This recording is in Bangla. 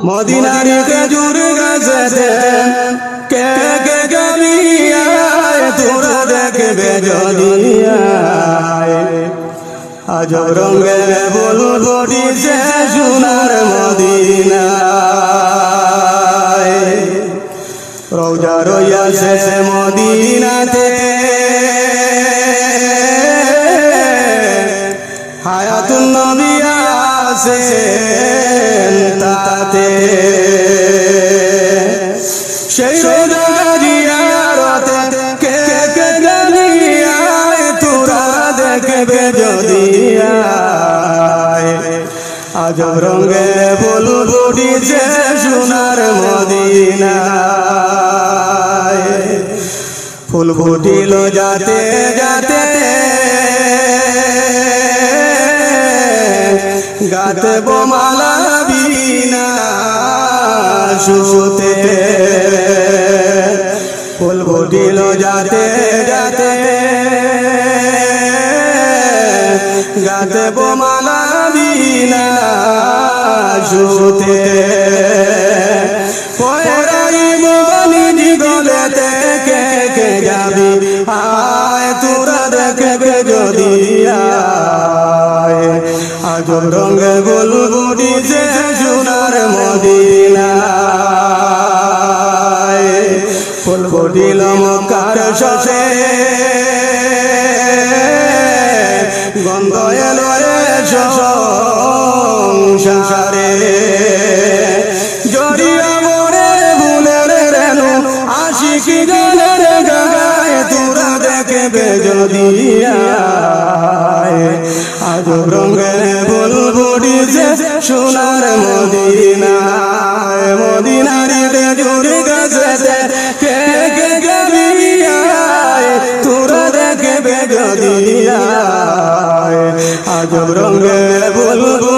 মদিনার খেজুর গাছেতে কে কে গাবিয়া তোরা দেখবে যদি আজব রঙে বলবো দিছে সোনার মদিনা রোজা রইয়াছে মদিনাতে হায়াতুন নবী আছেন তাতে সেই রোজা জিয়ারতে কে কে গাবিয়া তোরা দেখবে যদি আজব রঙে বলবো দিছে সোনার মদিনা ফুল ফুটিল যাতে যাতে গাতে বোমালা বিনা সুতে ফুল ফুটিল যাতে যাতে গাতে বোমালা বিনা সুতে পয়রাইব বলি গলেতে কে কে যাবি আয় তোরা দেখবে যদি আজব রঙে বলবো দিছে সোনার মদিনা ফুল ফুটিল মক্কার শশে গন্ধ এলো সংসারে জড়িয়া মরে ভুলের রেণু আশিকি গানের গায়ে তোরা দেখবে যদি আজব রঙে বলবো দিছে সোনার মদিনা মদিনার খেজুর গাছেতে কে কে গাবিয়া তোরা দেখবে যদি আজব রঙে বলবো